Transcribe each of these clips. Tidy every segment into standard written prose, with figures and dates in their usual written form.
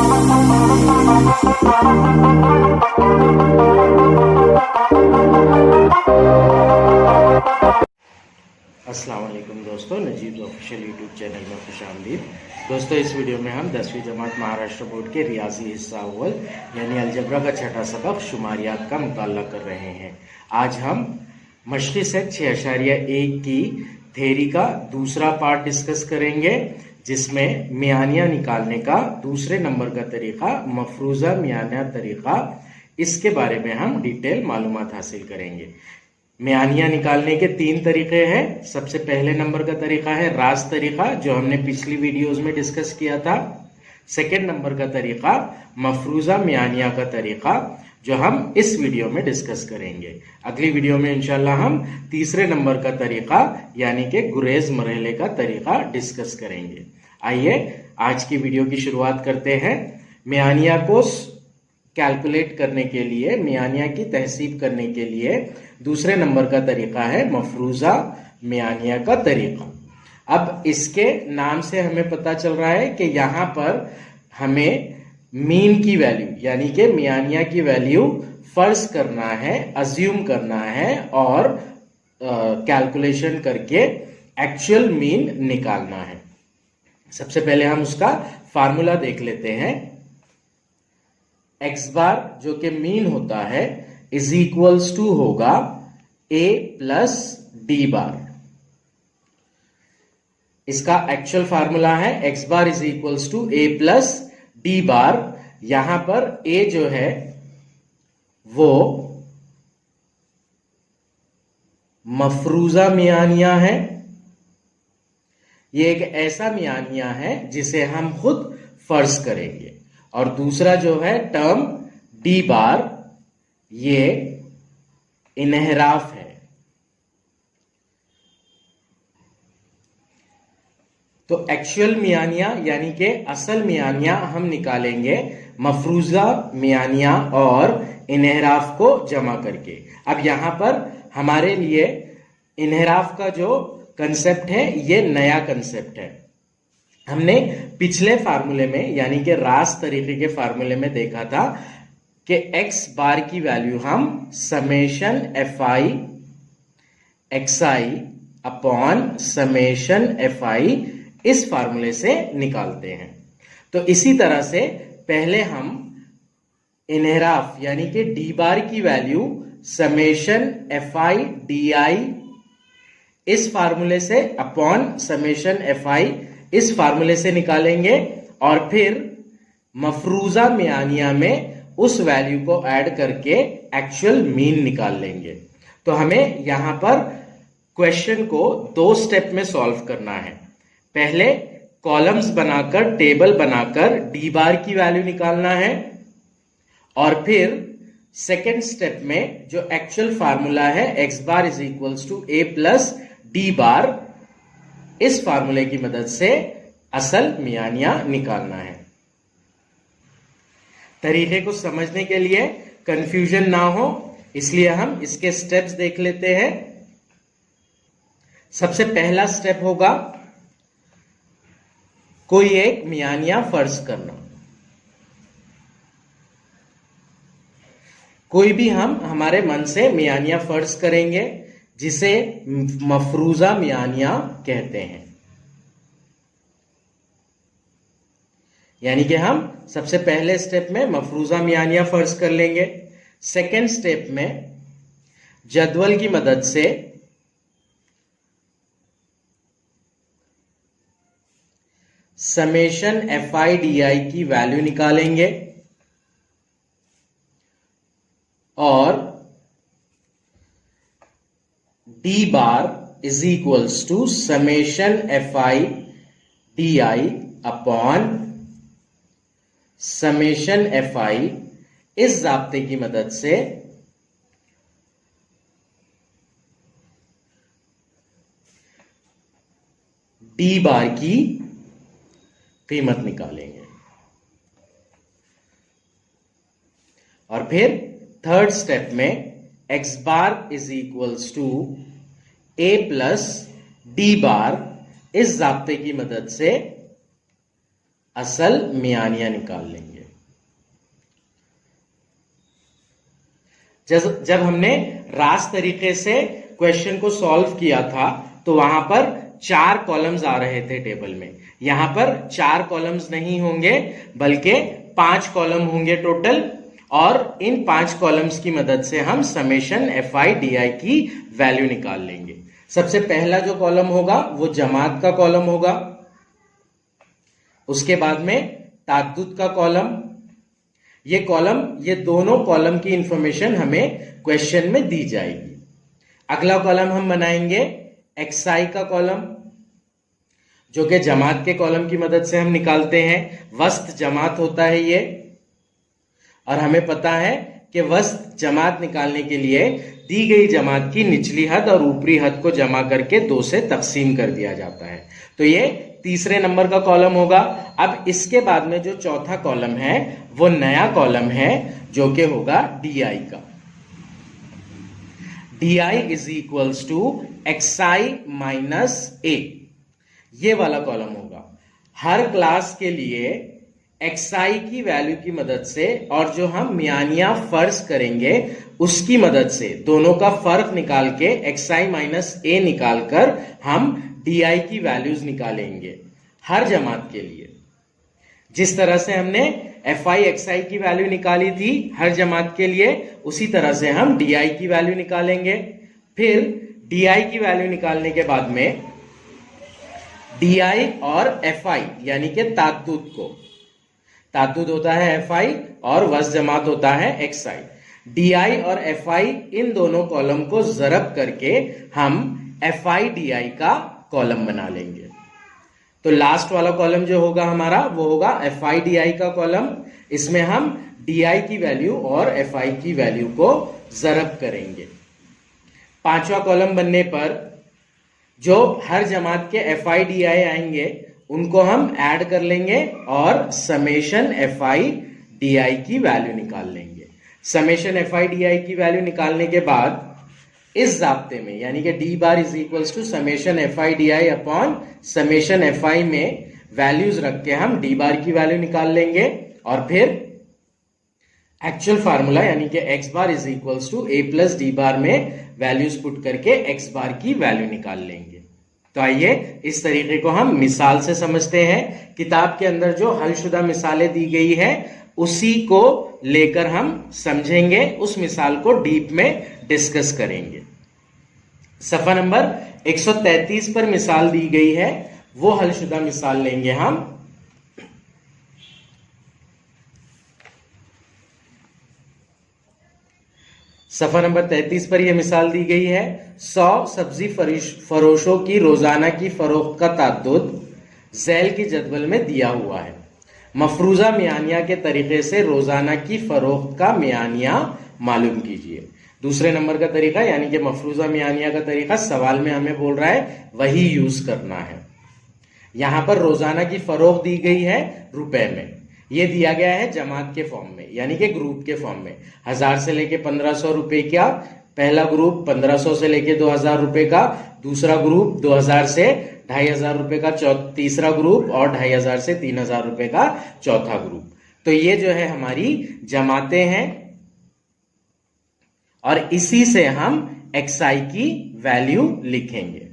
अस्सलाम वालेकुम दोस्तों, नजीब ऑफिशियल यूट्यूब चैनल में खुशामदीद। दोस्तों, इस वीडियो में हम 10वीं जमात महाराष्ट्र बोर्ड के रियाजी हिस्सा अव्वल यानी अलजबरा का छठा सबक शुमारियात का मुताला कर रहे हैं। आज हम मशक़ी सेट 6.1 की थेरी का दूसरा पार्ट डिस्कस करेंगे, जिसमें मियानिया निकालने का दूसरे नंबर का तरीका, मफरूज़ा मियानिया तरीका, इसके बारे में हम डिटेल मालूमात हासिल करेंगे। मियानिया निकालने के 3 तरीके हैं। सबसे पहले नंबर का तरीका है राज तरीका, जो हमने पिछली वीडियोस में डिस्कस किया था। सेकंड नंबर का तरीका मफरूज़ा मियानिया का तरीका, जो हम इस वीडियो में डिस्कस करेंगे। अगली वीडियो में इंशाल्लाह हम तीसरे नंबर का तरीका यानी कि गुरेज मरहले का तरीका डिस्कस करेंगे। आइए आज की वीडियो की शुरुआत करते हैं। मियानिया को कैलकुलेट करने के लिए, मियानिया की तहसीब करने के लिए दूसरे नंबर का तरीका है मफरूज़ा मियानिया का तरीका। अब इसके नाम से हमें पता चल रहा है कि यहाँ पर हमें मीन की वैल्यू यानी कि मियानिया की वैल्यू फर्ज करना है, अज्यूम करना है और कैलकुलेशन करके एक्चुअल मीन निकालना है। सबसे पहले हम उसका फार्मूला देख लेते हैं। एक्स बार जो कि मीन होता है इज इक्वल्स टू होगा a प्लस डी बार। इसका एक्चुअल फार्मूला है X bar is equals to a plus D bar. यहां पर a जो है वो मफरूज़ा मियानिया है। ये एक ऐसा मियानिया है जिसे हम खुद फर्ज करेंगे, और दूसरा जो है टर्म डी बार, ये इन्हराफ है। तो एक्चुअल मियानिया यानी कि असल मियानिया हम निकालेंगे मफरूज़ा मियानिया और इन्हराफ को जमा करके। अब यहां पर हमारे लिए इन्हराफ का जो कंसेप्ट है ये नया कंसेप्ट है। हमने पिछले फार्मूले में यानी कि रास तरीके के फार्मूले में देखा था कि एक्स बार की वैल्यू हम summation F I x I upon summation F I इस फार्मूले से निकालते हैं। तो इसी तरह से पहले हम इन्हराफ यानी कि डी बार की value summation F I D आई इस फार्मूले से अपॉन समेशन एफ आई इस फार्मूले से निकालेंगे, और फिर मफरूज़ा मियानिया में उस वैल्यू को ऐड करके एक्चुअल मीन निकाल लेंगे। तो हमें यहां पर क्वेश्चन को 2 स्टेप में सॉल्व करना है। पहले कॉलम्स बनाकर, टेबल बनाकर डी बार की वैल्यू निकालना है, और फिर सेकेंड स्टेप में जो एक्चुअल फार्मूला है X bar is equals to A plus D bar, इस फार्मूले की मदद से असल मियानिया निकालना है। तरीके को समझने के लिए कंफ्यूजन ना हो, इसलिए हम इसके स्टेप्स देख लेते हैं। सबसे पहला स्टेप होगा कोई एक मियानिया फर्ज करना। कोई भी हम हमारे मन से मियानिया फर्ज करेंगे जिसे मफरूज़ा मियानिया कहते हैं। यानी कि हम सबसे पहले स्टेप में मफरूज़ा मियानिया फर्ज कर लेंगे। सेकेंड स्टेप में जदवल की मदद से summation F I D I की वैल्यू निकालेंगे, और D bar is equals to summation F I D I upon summation F I इस जाब्ते की मदद से डी बार की कीमत निकालेंगे। और फिर थर्ड स्टेप में X bar is equals to A plus D bar, इस जाब्ते की मदद से असल मियानिया निकाल लेंगे। जब हमने रास तरीके से क्वेश्चन को सॉल्व किया था तो वहां पर 4 कॉलम्स आ रहे थे टेबल में। यहां पर 4 कॉलम्स नहीं होंगे बल्कि 5 कॉलम होंगे टोटल, और इन 5 कॉलम्स की मदद से हम समेशन FI DI की वैल्यू निकाल लेंगे। सबसे पहला जो कॉलम होगा वो जमात का कॉलम होगा, उसके बाद में ताद्दुद का कॉलम। ये दोनों कॉलम की इंफॉर्मेशन हमें क्वेश्चन में दी जाएगी। अगला कॉलम हम बनाएंगे XI का कॉलम, जो कि जमात के कॉलम की मदद से हम निकालते हैं। वस्त जमात होता है ये, और हमें पता है कि वस्त जमात निकालने के लिए दी गई जमात की निचली हद और ऊपरी हद को जमा करके 2 से तकसीम कर दिया जाता है। तो ये तीसरे नंबर का कॉलम होगा। अब इसके बाद में जो चौथा कॉलम है वो नया कॉलम है, जो कि होगा DI का। DI is equals to XI minus A, ये वाला कॉलम होगा। हर क्लास के लिए XI की वैल्यू की मदद से और जो हम मियानिया फर्ज करेंगे उसकी मदद से दोनों का फर्क निकाल के XI माइनस A निकालकर हम DI की वैल्यूज निकालेंगे हर जमात के लिए। जिस तरह से हमने FI XI की वैल्यू निकाली थी हर जमात के लिए, उसी तरह से हम DI की वैल्यू निकालेंगे। फिर DI की वैल्यू निकालने के बाद में DI और FI यानी कि ताद्दुद होता है FI और वज़ जमात होता है XI। DI और FI इन दोनों कॉलम को ज़रब करके हम FI DI का कॉलम बना लेंगे। तो लास्ट वाला कॉलम जो होगा हमारा वो होगा FI DI का कॉलम। इसमें हम DI की वैल्यू और FI की वैल्यू को ज़रब करेंगे। पांचवा कॉलम बनने पर जो हर जमात के FI DI आएंगे उनको हम ऐड कर लेंगे और समेशन FI DI की वैल्यू निकाल लेंगे। समेशन FI DI की वैल्यू निकालने के बाद इस जाब्ते में यानी कि D bar is equals to summation FI DI upon summation FI में वैल्यूज रख के हम D बार की वैल्यू निकाल लेंगे, और फिर एक्चुअल फार्मूला यानी कि X bar is equals to A plus D bar में वैल्यूज पुट करके X बार की वैल्यू निकाल लेंगे। तो आइए इस तरीके को हम मिसाल से समझते हैं। किताब के अंदर जो हलशुदा मिसालें दी गई है उसी को लेकर हम समझेंगे, उस मिसाल को डीप में डिस्कस करेंगे। सफा नंबर 133 पर मिसाल दी गई है, वो हलशुदा मिसाल लेंगे हम। सफा नंबर 33 पर यह मिसाल दी गई है। 100 सब्जी फरोशों की रोजाना की फरोख्त का ताद्दुद झैल की जदवल में दिया हुआ है। मफरूजा मियानिया के तरीके से रोजाना की फरोख्त का मियानिया मालूम कीजिए। दूसरे नंबर का तरीका यानी कि मफरूजा मियानिया का तरीका सवाल में हमें बोल रहा है वही यूज करना है। यहां पर रोजाना की फरोख्त दी गई है रुपए में, ये दिया गया है जमात के फॉर्म में यानी कि ग्रुप के फॉर्म में। 1000 से लेके 1500 रुपए का पहला ग्रुप, 1500 से लेके 2000 रुपए का दूसरा ग्रुप, 2000 से 2500 रुपए का तीसरा ग्रुप और 2500 से 3000 रुपए का चौथा ग्रुप। तो ये जो है हमारी जमातें हैं और इसी से हम XI की वैल्यू लिखेंगे।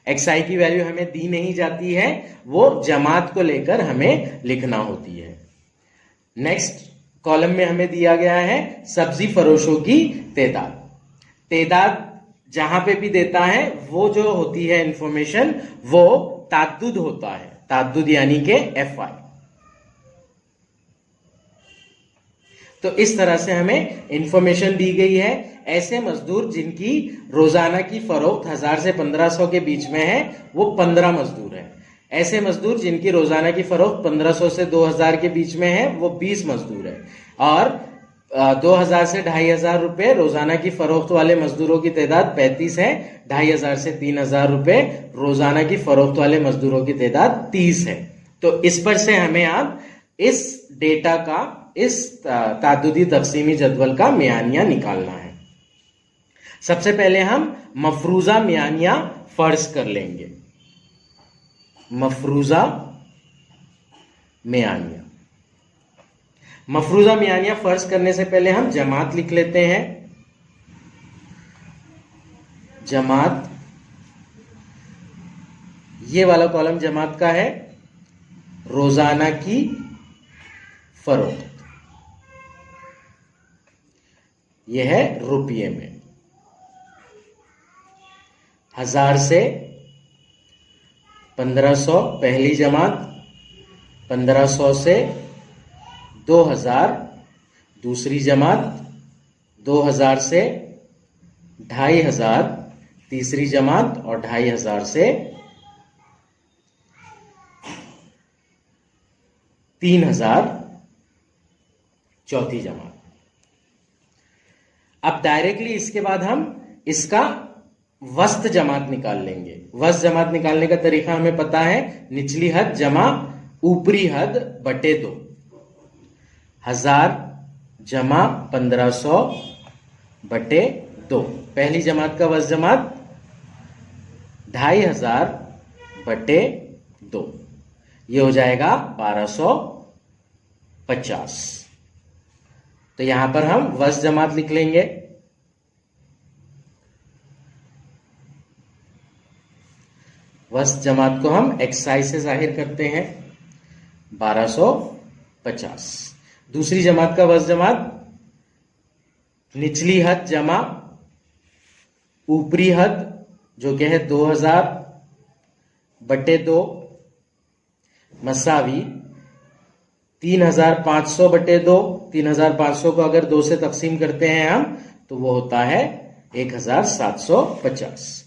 XI की वैल्यू हमें दी नहीं जाती है, वो जमात को लेकर हमें लिखना होती है। नेक्स्ट कॉलम में हमें दिया गया है सब्जी फरोशों की तादाद जहां पे भी देता है वो जो होती है इंफॉर्मेशन वो ताद्दुद होता है, ताद्दुद यानी कि FI। तो इस तरह से हमें इंफॉर्मेशन दी गई है। ऐसे मजदूर जिनकी रोजाना की फरोख्त 1000 से 1500 के बीच में है वो 15 मजदूर है। ऐसे मजदूर जिनकी रोजाना की फरोख्त 1500 से 2000 के बीच में है वो 20 मजदूर है। और 2000 से 2500 रुपए रोजाना की फरोख्त वाले मजदूरों की तादाद 35 है। 2500 से 3000 रुपए रोजाना की फरोख्त वाले मजदूरों की तादाद 30 है। तो इस पर से हमें आप इस डेटा का, इस ताद्दुदी तकसीमी जदवल का मियानिया निकालना है। सबसे पहले हम मफरूजा मियानिया फर्ज कर लेंगे। मफरूजा मियानिया फर्ज करने से पहले हम जमात लिख लेते हैं। जमात, ये वाला कॉलम जमात का है, रोजाना की फरोख्त, यह है रुपये में। 1000 से 1500 पहली जमात, 1500 से 2000 दूसरी जमात, 2000 से 2500 तीसरी जमात और 2500 से 3000 चौथी जमात। अब डायरेक्टली इसके बाद हम इसका वस्त जमात निकाल लेंगे। वस्त जमात निकालने का तरीका हमें पता है, निचली हद जमा ऊपरी हद बटे 2। 1000 जमा 1500 बटे 2। पहली जमात का वस्त जमात 2500 बटे 2, ये हो जाएगा 1250। तो यहां पर हम वस्त जमात लिख लेंगे। वस्त जमात को हम XI से जाहिर करते हैं, 1250। दूसरी जमात का वस्त जमात निचली हद जमा ऊपरी हद जो कि है 2000 बटे 2 मसावी 3500 बटे 2। 3500 को अगर 2 से तकसीम करते हैं हम तो वो होता है 1750।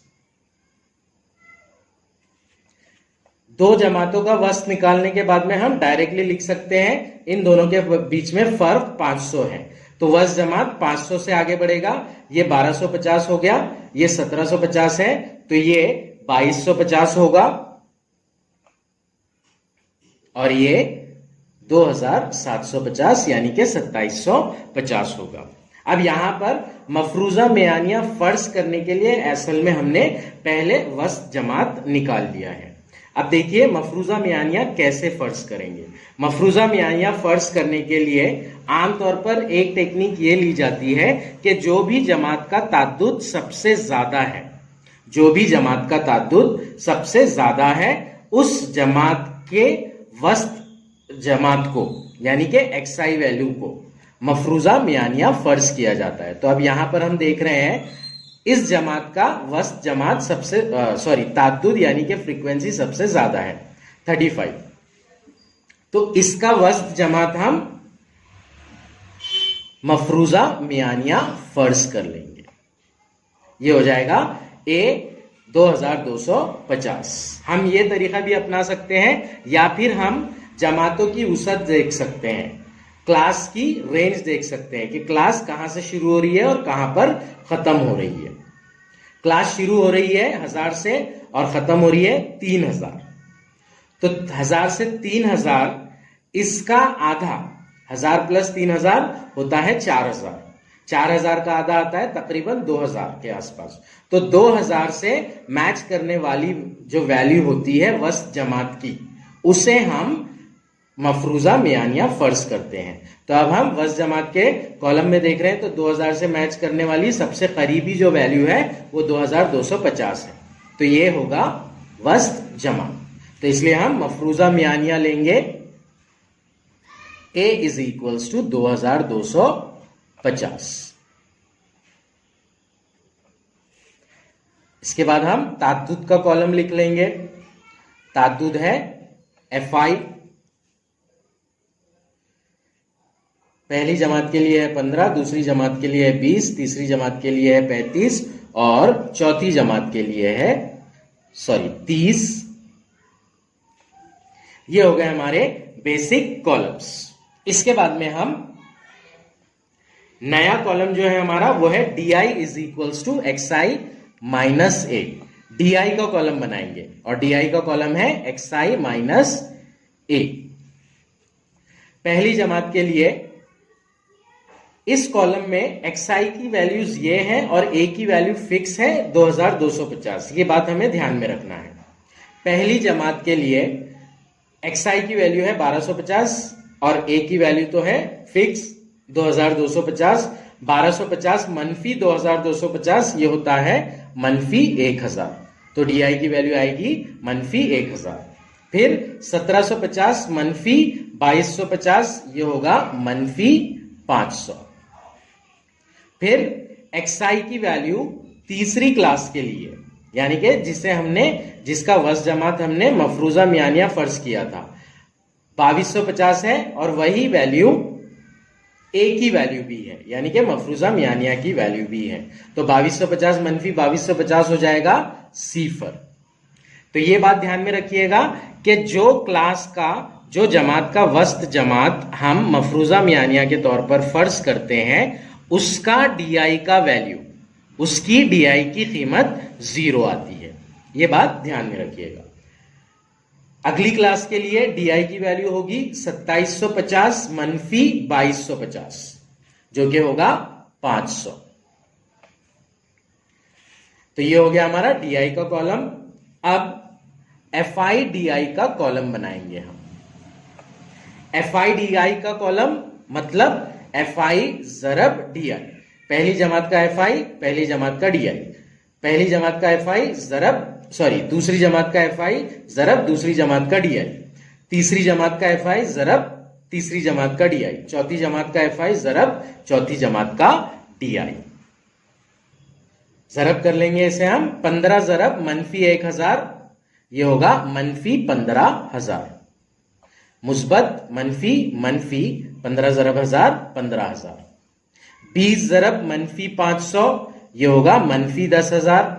दो जमातों का वस्त निकालने के बाद में हम डायरेक्टली लिख सकते हैं, इन दोनों के बीच में फर्क 500 है, तो वस्त जमात 500 से आगे बढ़ेगा। ये 1250 हो गया, ये 1750 है, तो ये 2250 होगा और ये 2750 यानी कि 2750 होगा। अब यहां पर मफरूजा मेयानिया फर्ज करने के लिए असल में हमने पहले वस्त जमात निकाल लिया है। अब देखिए मफरूजा मियानिया कैसे फर्ज करेंगे। मफरूजा मियानिया फर्ज करने के लिए आमतौर पर एक टेक्निक ये ली जाती है कि जो भी जमात का ताद्दुद सबसे ज्यादा है, जो भी जमात का ताद्दुद सबसे ज्यादा है, उस जमात के वस्त जमात को यानी कि XI वैल्यू को मफरूजा मियानिया फर्ज किया जाता है। तो अब यहां पर हम देख रहे हैं इस जमात का वस्त जमात सबसे ताद्दुद यानी कि फ्रीक्वेंसी सबसे ज्यादा है 35, तो इसका वस्त जमात हम मफरूजा मियानिया फर्ज कर लेंगे। ये हो जाएगा A 2250। हम ये तरीका भी अपना सकते हैं या फिर हम जमातों की वसअत देख सकते हैं, क्लास की रेंज देख सकते हैं कि क्लास कहां से शुरू हो रही है और कहां पर खत्म हो रही है। क्लास शुरू हो रही है 1000 से और खत्म हो रही है 3000, तो 1000 से 3000 इसका आधा, 1000 प्लस 3000 होता है 4000। 4000 का आधा आता है तकरीबन 2000 के आसपास। तो 2000 से मैच करने वाली जो वैल्यू होती है वस्त जमात की, उसे हम मफरूजा मियानिया फर्ज करते हैं। तो अब हम वस्त जमात के कॉलम में देख रहे हैं, तो 2000 से मैच करने वाली सबसे करीबी जो वैल्यू है वो 2250 है, तो ये होगा वस्त जमात। तो इसलिए हम मफरूजा मियानिया लेंगे A इज इक्वल्स टू 2250। इसके बाद हम ताद्दुद का कॉलम लिख लेंगे। ताद्दुद है FI, पहली जमात के लिए है 15, दूसरी जमात के लिए है 20, तीसरी जमात के लिए है 35 और चौथी जमात के लिए है 30। ये हो गए हमारे बेसिक कॉलम्स। इसके बाद में हम नया कॉलम जो है हमारा वो है DI is equals to XI minus A। DI का कॉलम बनाएंगे और DI का कॉलम है XI माइनस A। पहली जमात के लिए इस कॉलम में XI की वैल्यूज ये हैं और A की वैल्यू फिक्स है 2250। ये बात हमें ध्यान में रखना है। पहली जमात के लिए XI की वैल्यू है 1250 और A की वैल्यू तो है फिक्स 2250। 1250 मनफी 2250 ये होता है मनफी 1000, तो DI की वैल्यू आएगी मनफी 1000। फिर 1750 मनफी 2250, ये होगा मनफी 500। फिर XI की वैल्यू तीसरी क्लास के लिए, यानी कि जिसका वज़ जमात हमने मफरूजा मियानिया फर्ज किया था, 2250 है और वही वैल्यू A की वैल्यू भी है, यानी कि मफरूजा मियानिया की वैल्यू भी है। तो 2250 मनफी 2250 हो जाएगा सिफर। तो ये बात ध्यान में रखिएगा कि जो जमात का वस्त जमात हम मफरूजा मियानिया के तौर पर फर्ज करते हैं, उसका DI का वैल्यू, उसकी DI की कीमत 0 आती है। ये बात ध्यान में रखिएगा। अगली क्लास के लिए DI की वैल्यू होगी 2750 मनफी 2250, जो कि होगा 500। तो ये हो गया हमारा DI का कॉलम। अब FI DI का कॉलम बनाएंगे हम। FI DI का कॉलम मतलब FI ज़रब DI, पहली जमात का FI, पहली जमात का DI, पहली जमात का FI दूसरी जमात का FI ज़रब दूसरी जमात का DI, तीसरी जमात का FI ज़रब तीसरी जमात का DI, चौथी जमात का FI ज़रब चौथी जमात का DI। ज़रब कर लेंगे इसे हम। 15 ज़रब मनफी 1000, ये होगा मनफी 15000। मुस्बत मनफी 15 ज़रब 1000 15000। 20 ज़रब मनफी 500, ये होगा मनफी 10000।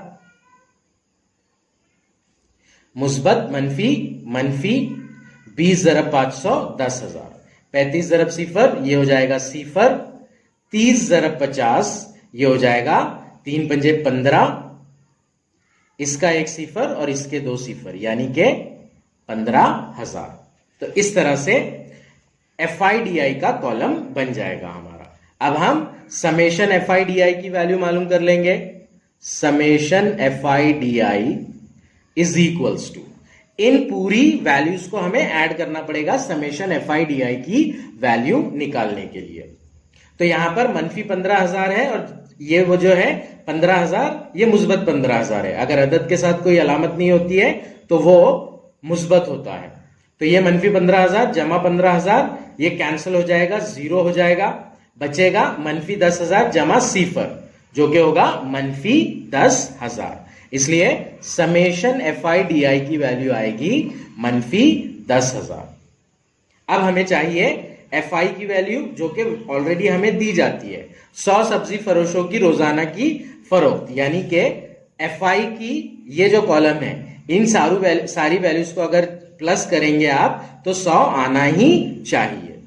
मुस्बत मनफी 20 ज़रब 500 10000। 35 ज़रब सिफर, ये हो जाएगा सिफर। 30 ज़रब 50, ये हो जाएगा 3 पंजे 15, इसका एक सिफर और इसके 2 सिफर, यानी के 15000। तो इस तरह से FI DI का कॉलम बन जाएगा हमारा। अब हम समेशन FI DI की वैल्यू मालूम कर लेंगे। Summation FI DI is equals to, इन पूरी वैल्यूज को हमें ऐड करना पड़ेगा समेशन FI DI की वैल्यू निकालने के लिए। तो यहां पर मनफी 15000 है और ये वो जो है 15000, ये मुस्बत 15000 है। अगर अदद के साथ कोई अलामत नहीं होती है तो वो मुस्बत होता है। तो ये मनफी 15000 जमा 15000, ये कैंसिल हो जाएगा, 0 हो जाएगा। बचेगा मनफी 10000 जमा सिफर, जो कि होगा मनफी 10000। इसलिए समेशन FI DI की वैल्यू आएगी मनफी 10000। अब हमें चाहिए FI की वैल्यू, जो कि ऑलरेडी हमें दी जाती है। 100 सब्जी फरोशों की रोजाना की फरोख्त, यानी कि FI की ये जो कॉलम है, इन सारी वैल्यूज को अगर प्लस करेंगे आप तो 100 आना ही चाहिए।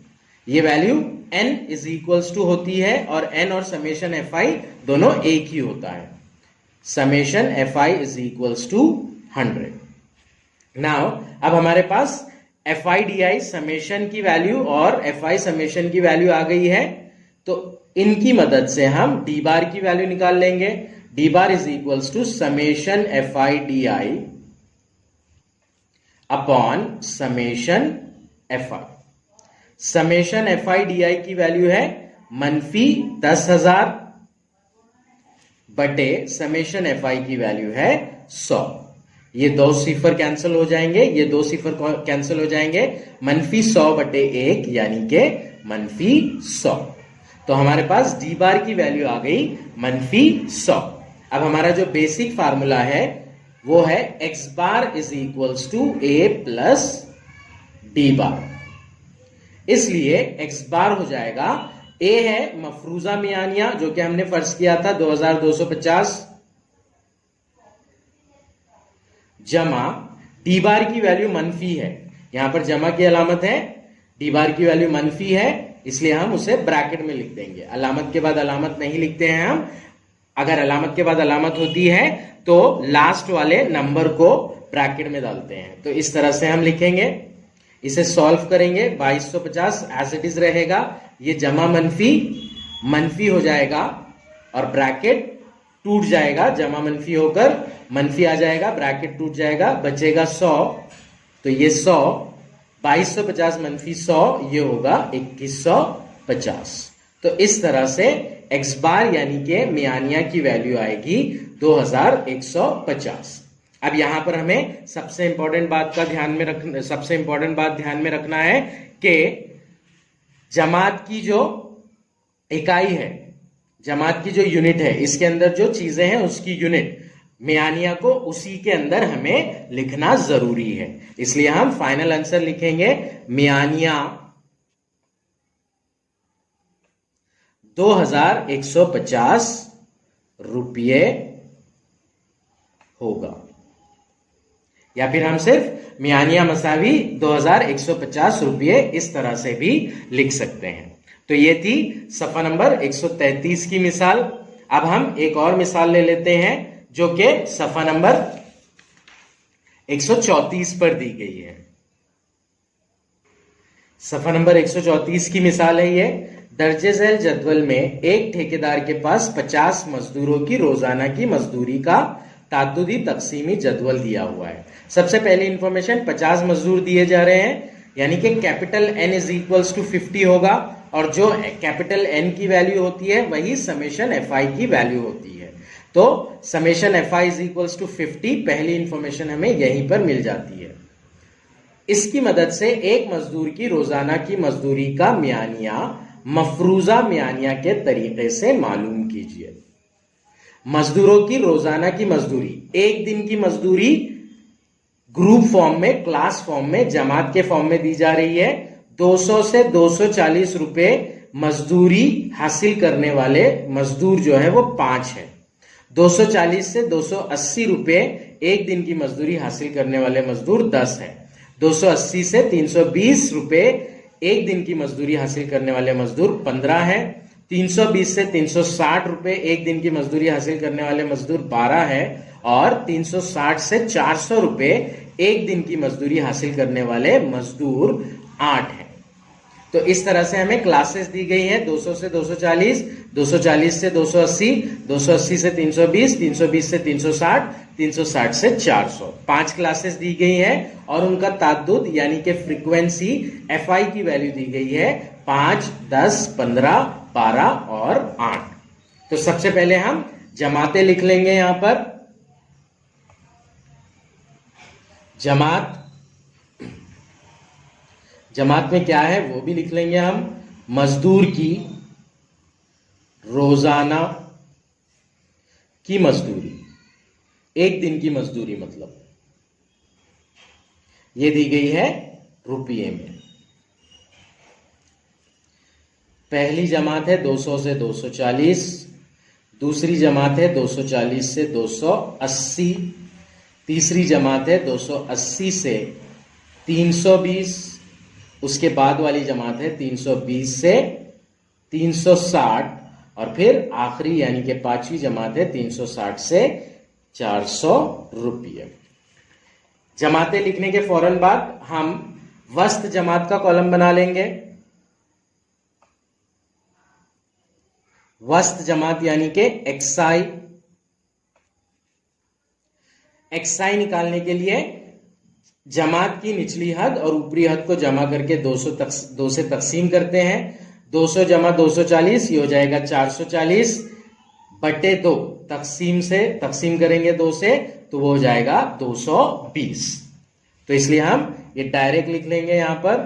ये value N is equals to होती है और N और समेशन FI दोनों एक ही होता है। Summation FI is equals to 100। Now अब हमारे पास FI DI समेशन की वैल्यू और FI समेशन की वैल्यू आ गई है, तो इनकी मदद से हम D बार की वैल्यू निकाल लेंगे। D bar is equals to summation FI DI upon summation FI। Summation FI DI की वैल्यू है मनफी 10000 बटे समेशन FI की वैल्यू है 100। ये 2 सिफर कैंसिल हो जाएंगे, ये 2 सिफर कैंसिल हो जाएंगे। मनफी 100 बटे 1 यानी के मनफी 100। तो हमारे पास D बार की वैल्यू आ गई मनफी 100। अब हमारा जो बेसिक फार्मूला है वो है X bar is equals to A plus D bar. इसलिए X बार हो जाएगा, A है मफरूजा मियानिया जो कि हमने फर्ज किया था 2250, जमा D बार की वैल्यू मनफी है, यहां पर जमा की अलामत है, D बार की वैल्यू मनफी है, इसलिए हम उसे ब्रैकेट में लिख देंगे। अलामत के बाद अलामत नहीं लिखते हैं हम। अगर अलामत के बाद अलामत होती है तो लास्ट वाले नंबर को ब्रैकेट में डालते हैं। तो इस तरह से हम लिखेंगे, इसे सॉल्व करेंगे। 2250 एज इट इज रहेगा, ये जमा मनफी हो जाएगा और ब्रैकेट टूट जाएगा, जमा मनफी होकर मनफी आ जाएगा, ब्रैकेट टूट जाएगा, बचेगा 100। तो ये 100, 2250 मनफी 100, ये होगा 2150। तो इस तरह से x बार यानी कि मियानिया की वैल्यू आएगी 2150। अब यहां पर हमें सबसे इंपॉर्टेंट बात ध्यान में रखना है कि जमात की जो इकाई है, जमात की जो यूनिट है, इसके अंदर जो चीजें हैं उसकी यूनिट मियानिया को उसी के अंदर हमें लिखना जरूरी है। इसलिए हम फाइनल आंसर लिखेंगे मियानिया 2150 रुपये होगा, या फिर हम सिर्फ मियानिया मसावी 2150 रुपये इस तरह से भी लिख सकते हैं। तो ये थी सफा नंबर 133 की मिसाल। अब हम एक और मिसाल ले लेते हैं जो कि सफा नंबर 134 पर दी गई है। सफा नंबर 134 की मिसाल है ये। दर्जे झैल जदवल में एक ठेकेदार के पास 50 मजदूरों की रोजाना की मजदूरी का ताद्दुदी तकसीमी जदवल दिया हुआ है। सबसे पहली इंफॉर्मेशन, 50 मजदूर दिए जा रहे हैं, यानी कि capital N is equals to 50 होगा, और जो कैपिटल N की वैल्यू होती है वही समेशन FI की वैल्यू होती है। तो summation FI is equals to 50, पहली इंफॉर्मेशन हमें यहीं पर मिल जाती है। इसकी मदद से एक मजदूर की रोजाना की मजदूरी का मियानिया मफरूजा मियानिया के तरीके से मालूम कीजिए। मजदूरों की रोजाना की मजदूरी, एक दिन की मजदूरी ग्रुप फॉर्म में, क्लास फॉर्म में, जमात के फॉर्म में दी जा रही है। 200 से 240 रुपए मजदूरी हासिल करने वाले मजदूर जो है वो 5 है। 240 से 280 रुपए एक दिन की मजदूरी हासिल करने वाले मजदूर 10 है। 280 से 320 रुपए एक दिन की मजदूरी हासिल करने वाले मजदूर 15 है। 320 से 360 रुपए एक दिन की मजदूरी हासिल करने वाले मजदूर 12 है, और 360 से 400 रुपए एक दिन की मजदूरी हासिल करने वाले मजदूर 8 है। तो इस तरह से हमें क्लासेस दी गई हैं, 200 से 240, 240 से 280, 280 से 320, 320 से 360, 360 से 400, 5 क्लासेस दी गई हैं, और उनका ताद्दुद यानी कि फ्रीक्वेंसी FI की वैल्यू दी गई है 5, 10, 15, 12 और 8। तो सबसे पहले हम जमातें लिख लेंगे। यहां पर जमात में क्या है वो भी लिख लेंगे हम। मजदूर की रोजाना की मजदूरी, एक दिन की मजदूरी मतलब, ये दी गई है रुपये में। पहली जमात है 200 से 240, दूसरी जमात है 240 से 280, तीसरी जमात है 280 से 320, उसके बाद वाली जमात है 320 से 360, और फिर आखिरी यानी कि 5वीं जमात है 360 से 400 रुपये। जमातें लिखने के फौरन बाद हम वस्त जमात का कॉलम बना लेंगे। वस्त जमात यानी कि एक्साई निकालने के लिए जमात की निचली हद और ऊपरी हद को जमा करके 2 से तकसीम करते हैं। 200 जमा 240 ये हो जाएगा 440 बटे 2, तकसीम करेंगे 2 से तो वो हो जाएगा 220। तो इसलिए हम ये डायरेक्ट लिख लेंगे यहां पर।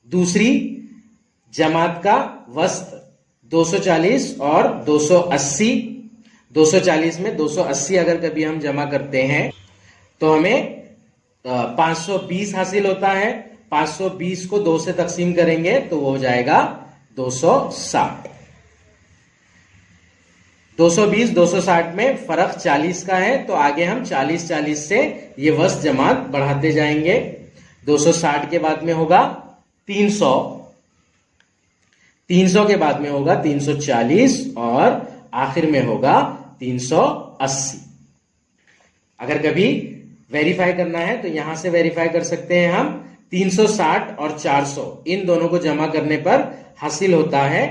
दूसरी जमात का वस्त 240 और 280, 240 में 280 अगर कभी हम जमा करते हैं तो हमें 520 हासिल होता है। 520 को 2 से तकसीम करेंगे तो वो हो जाएगा 260। 220 260 में फर्क 40 का है, तो आगे हम 40 से ये वस्त जमात बढ़ाते जाएंगे। 260 के बाद में होगा 300, 300 के बाद में होगा 340 और आखिर में होगा 380। अगर कभी वेरीफाई करना है तो यहां से वेरीफाई कर सकते हैं हम। 360 और 400 इन दोनों को जमा करने पर हासिल होता है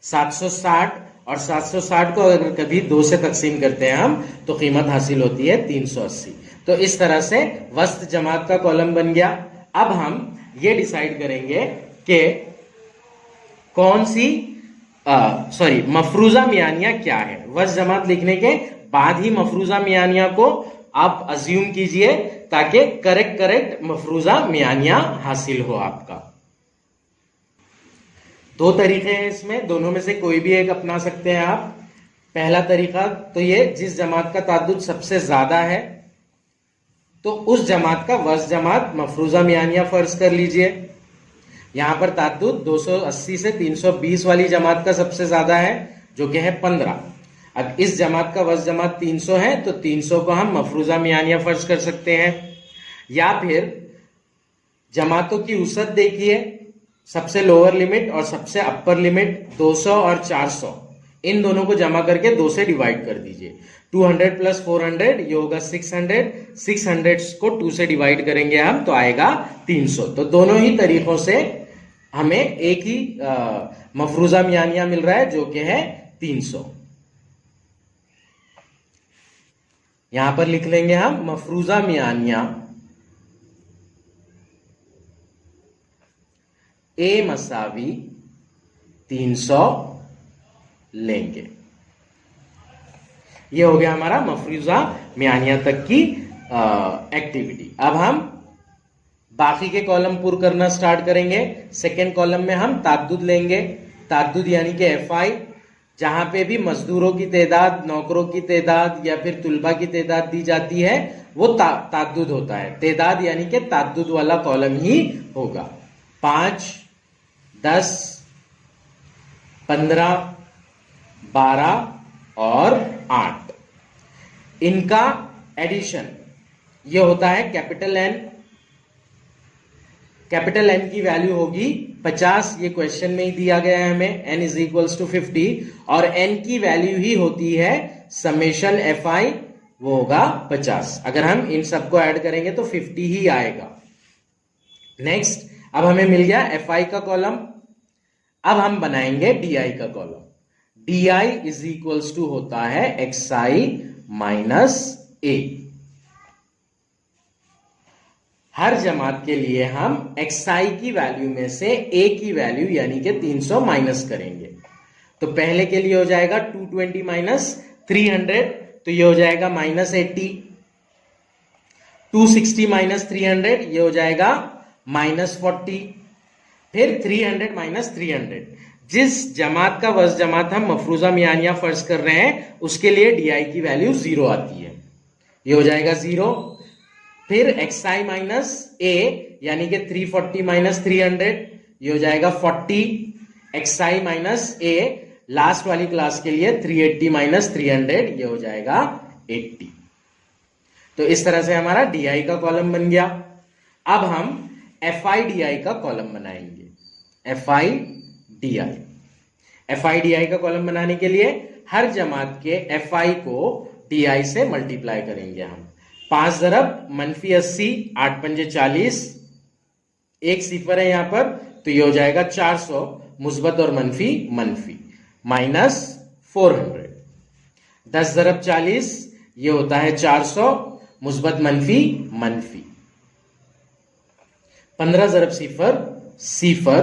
760, और 760 को अगर कभी 2 से तकसीम करते हैं हम तो कीमत हासिल होती है 380। तो इस तरह से वस्त जमात का कॉलम बन गया। अब हम ये डिसाइड करेंगे कि कौन सी मफरूजा मियानिया क्या है। वज जमात लिखने के बाद ही मफरूजा मियानिया को आप अज्यूम कीजिए ताकि करेक्ट मफरूजा मियानिया हासिल हो आपका। दो तरीके हैं इसमें, दोनों में से कोई भी एक अपना सकते हैं आप। पहला तरीका तो ये, जिस जमात का ताद्दुद सबसे ज्यादा है तो उस जमात का वज जमात मफरूजा मियानिया फर्ज कर लीजिए। यहां पर ताद्दुद 280 से 320 वाली जमात का सबसे ज्यादा है जो कि है 15। अब इस जमात का वज जमात 300 है तो 300 को हम मफरूजा मियानिया फर्ज कर सकते हैं। या फिर जमातों की उसद देखिए, सबसे लोअर लिमिट और सबसे अपर लिमिट 200 और 400, इन दोनों को जमा करके 2 से डिवाइड कर दीजिए। 200 प्लस 400 ये होगा 600, 600 को 2 से डिवाइड करेंगे हम तो आएगा 300। तो दोनों ही तरीकों से हमें एक ही मफरूजा मियानिया मिल रहा है जो कि है 300। यहां पर लिख लेंगे हम मफरूजा मियानिया ए मसावी 300 लेंगे। ये हो गया हमारा मफरूजा मियानिया तक की एक्टिविटी। अब हम बाकी के कॉलम पुर करना स्टार्ट करेंगे। सेकेंड कॉलम में हम ताद्दुद लेंगे, ताद्दुद यानी कि एफआई, जहां पे भी मजदूरों की तादाद, नौकरों की तादाद या फिर तुलबा की तादाद दी जाती है वो ताद्दुद होता है। तादाद यानी कि ताद्दुद वाला कॉलम ही होगा। 5, 10, 15, 12 और 8, इनका एडिशन ये होता है कैपिटल एन। कैपिटल एन की वैल्यू होगी 50, ये क्वेश्चन में ही दिया गया है हमें, n इज इक्वल्स टू 50, और n की वैल्यू ही होती है समेशन एफ आई, वो होगा 50। अगर हम इन सबको ऐड करेंगे तो 50 ही आएगा। नेक्स्ट, अब हमें मिल गया एफ आई का कॉलम। अब हम बनाएंगे डी आई का column. D I is equals to होता है एक्स आई माइनस ए। हर जमात के लिए हम xi की वैल्यू में से a की वैल्यू यानी कि 300 माइनस करेंगे। तो पहले के लिए हो जाएगा 220 माइनस 300, तो ये हो जाएगा माइनस 80। 260 माइनस 300 ये हो जाएगा माइनस 40। फिर 300 माइनस 300, जिस जमात का वज जमात हम मफरूजा मियानिया फर्ज कर रहे हैं उसके लिए डी की वैल्यू 0 आती है, ये हो जाएगा 0। फिर xi माइनस a यानी कि 340 माइनस 300 ये हो जाएगा 40। xi माइनस a लास्ट वाली क्लास के लिए 380 माइनस 300 ये हो जाएगा 80। तो इस तरह से हमारा di का कॉलम बन गया। अब हम fi di का कॉलम बनाएंगे। fi di का कॉलम बनाने के लिए हर जमात के fi को di से मल्टीप्लाई करेंगे हम। 5 ज़रब मनफी 80, 8 पंजे 40, एक सिफर है यहां पर तो ये हो जाएगा 400, मुस्बत और मनफी मनफी, माइनस 400। 10 ज़रब 40 ये होता है 400, मुस्बत मनफी मनफी। 15 ज़रब सिफर सिफर,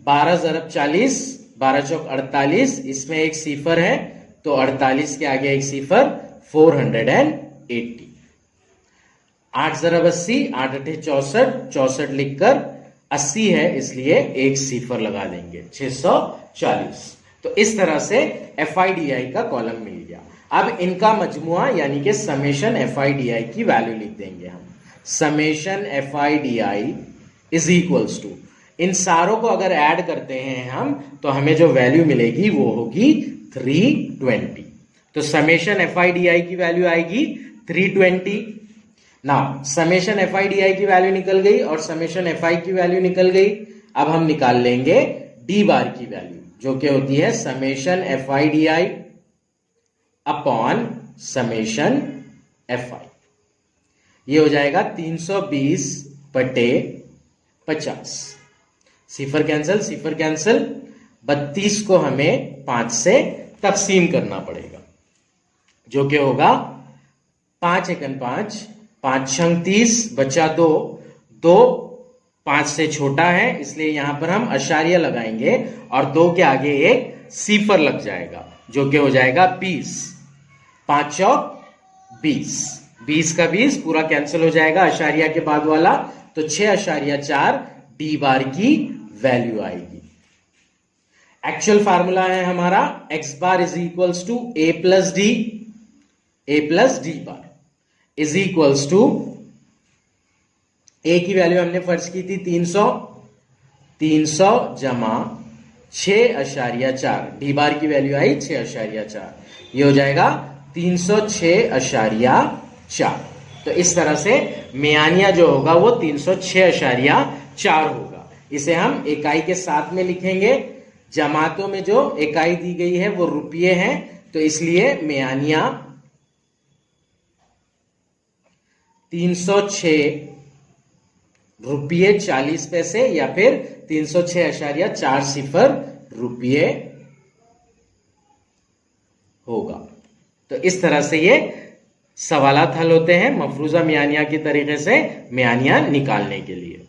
12 ज़रब 40, 12 चौक 48, इसमें एक सिफर है तो 48 के आगे एक सिफर 480। 8 ज़रब 80, 8 अठे 64, 64 लिखकर 80 है इसलिए एक सिफर लगा देंगे 640। तो इस तरह से FIDI का कॉलम मिल गया। अब इनका मजमुआ यानी कि समेशन FIDI की वैल्यू लिख देंगे हम। Summation FIDI is equals to, इन सारों को अगर ऐड करते हैं हम तो हमें जो वैल्यू मिलेगी वो होगी 320। तो समेशन FIDI की वैल्यू आएगी 320। नाउ समेशन FIDI की वैल्यू निकल गई और समेशन FI की वैल्यू निकल गई। अब हम निकाल लेंगे D बार की वैल्यू जो कि होती है summation FIDI upon summation FI। ये हो जाएगा 320 बटे 50। सिफर कैंसल सिफर कैंसल, 32 को हमें 5 से तकसीम करना पड़ेगा जो कि होगा 5 एकन 5, 5 छंग 30 बचा 2, 2 5 से छोटा है, इसलिए यहां पर हम अशारिया लगाएंगे और 2 के आगे एक सिफर लग जाएगा जो कि हो जाएगा 20। 5 चौक 20, 20 का 20 पूरा कैंसिल हो जाएगा अशारिया के बाद वाला, तो 6.4 डी बार की वैल्यू आएगी। एक्चुअल फार्मूला है हमारा x bar is equals to a plus D bar is equals to a की वैल्यू हमने फर्ज की थी 300 जमा 6.4, डी बार की वैल्यू आई 6.4, ये हो जाएगा 306.4। तो इस तरह से मियानिया जो होगा वो 306.4 होगा। इसे हम इकाई के साथ में लिखेंगे। जमातों में जो इकाई दी गई है वो रुपये हैं, तो इसलिए मियानिया 306 रुपये 40 पैसे या फिर 306.40 रुपये होगा। तो इस तरह से ये सवालात हल होते हैं मफरूजा मियानिया के तरीके से मियानिया निकालने के लिए।